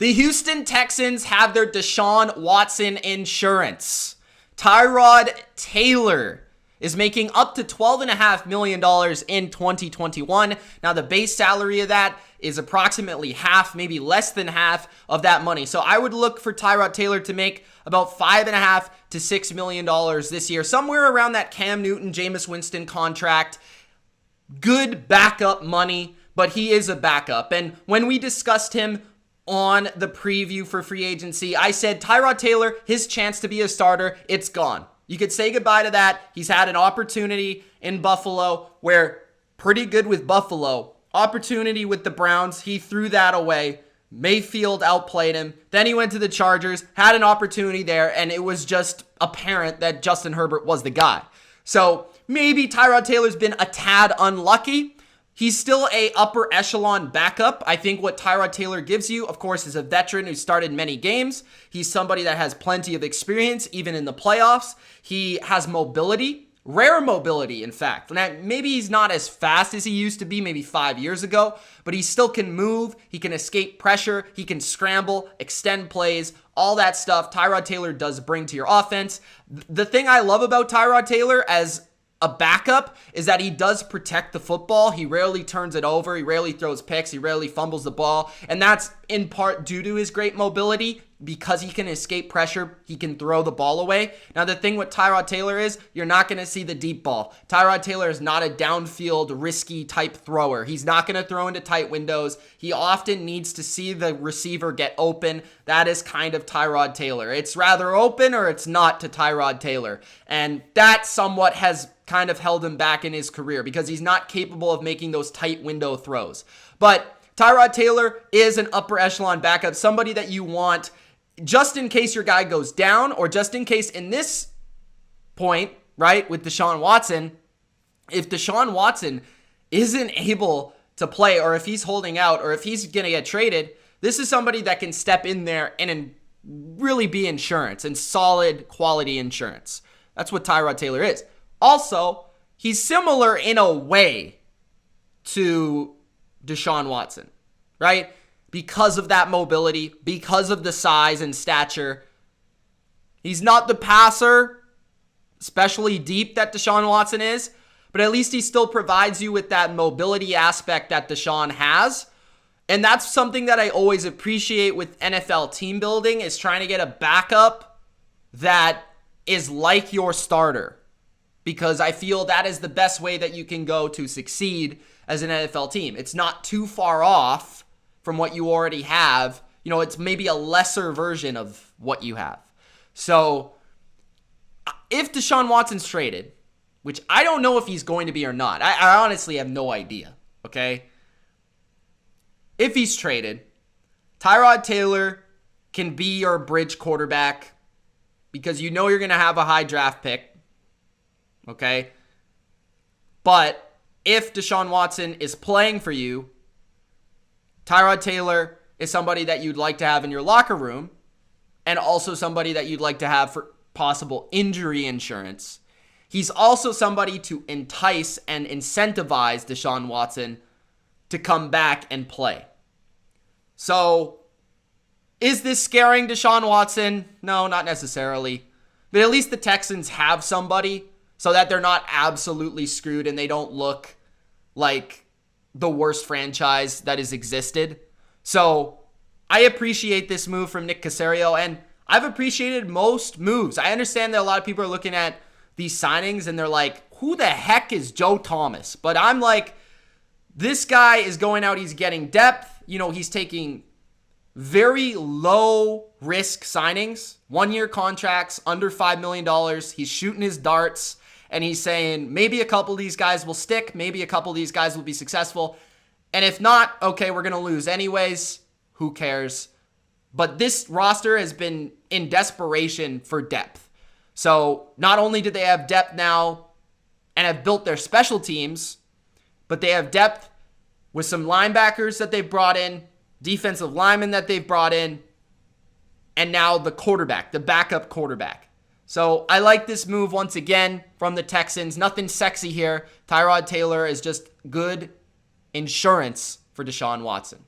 The Houston Texans have their Deshaun Watson insurance. Tyrod Taylor is making up to $12.5 million in 2021. Now, the base salary of that is approximately half, maybe less than half of that money. So I would look for Tyrod Taylor to make about $5.5 to $6 million this year, somewhere around that Cam Newton, Jameis Winston contract. Good backup money, but he is a backup. And when we discussed him on the preview for free agency, I said Tyrod Taylor, his chance to be a starter, it's gone. You could say goodbye to that. He's had an opportunity in Buffalo where pretty good with Buffalo. Opportunity with the Browns, he threw that away. Mayfield outplayed him. Then he went to the Chargers, had an opportunity there, and it was just apparent that Justin Herbert was the guy. So maybe Tyrod Taylor's been a tad unlucky. He's still a upper echelon backup. I think what Tyrod Taylor gives you, of course, is a veteran who started many games. He's somebody that has plenty of experience, even in the playoffs. He has mobility, rare mobility, in fact. Now, maybe he's not as fast as he used to be maybe 5 years ago, but he still can move. He can escape pressure. He can scramble, extend plays, all that stuff Tyrod Taylor does bring to your offense. The thing I love about Tyrod Taylor as a backup is that he does protect the football. He rarely turns it over. He rarely throws picks. He rarely fumbles the ball. And that's in part due to his great mobility. Because he can escape pressure, he can throw the ball away. Now, the thing with Tyrod Taylor is you're not going to see the deep ball. Tyrod Taylor is not a downfield, risky type thrower. He's not going to throw into tight windows. He often needs to see the receiver get open. That is kind of Tyrod Taylor. It's rather open or it's not to Tyrod Taylor. And that somewhat has kind of held him back in his career because he's not capable of making those tight window throws. But Tyrod Taylor is an upper echelon backup, somebody that you want just in case your guy goes down, or just in case in this point, right, with Deshaun Watson, if Deshaun Watson isn't able to play, or if he's holding out, or if he's going to get traded, this is somebody that can step in there and really be insurance and solid quality insurance. That's what Tyrod Taylor is. Also, he's similar in a way to Deshaun Watson, right? Because of that mobility, because of the size and stature. He's not the passer, especially deep, that Deshaun Watson is, but at least he still provides you with that mobility aspect that Deshaun has. And that's something that I always appreciate with NFL team building, is trying to get a backup that is like your starter. Because I feel that is the best way that you can go to succeed as an NFL team. It's not too far off from what you already have. You know, it's maybe a lesser version of what you have. So if Deshaun Watson's traded, which I don't know if he's going to be or not. I honestly have no idea, okay? If he's traded, Tyrod Taylor can be your bridge quarterback because you know you're going to have a high draft pick, okay? But if Deshaun Watson is playing for you, Tyrod Taylor is somebody that you'd like to have in your locker room, and also somebody that you'd like to have for possible injury insurance. He's also somebody to entice and incentivize Deshaun Watson to come back and play. So, is this scaring Deshaun Watson? No, not necessarily. But at least the Texans have somebody so that they're not absolutely screwed and they don't look like the worst franchise that has existed. So I appreciate this move from Nick Caserio, and I've appreciated most moves. I understand that a lot of people are looking at these signings and they're like, who the heck is Joe Thomas? But I'm like, this guy is going out, he's getting depth. You know, he's taking very low risk signings, 1-year contracts, under $5 million. He's shooting his darts. And he's saying, maybe a couple of these guys will stick. Maybe a couple of these guys will be successful. And if not, okay, we're going to lose anyways. Who cares? But this roster has been in desperation for depth. So not only do they have depth now and have built their special teams, but they have depth with some linebackers that they've brought in, defensive linemen that they've brought in, and now the quarterback, the backup quarterback. So I like this move once again from the Texans. Nothing sexy here. Tyrod Taylor is just good insurance for Deshaun Watson.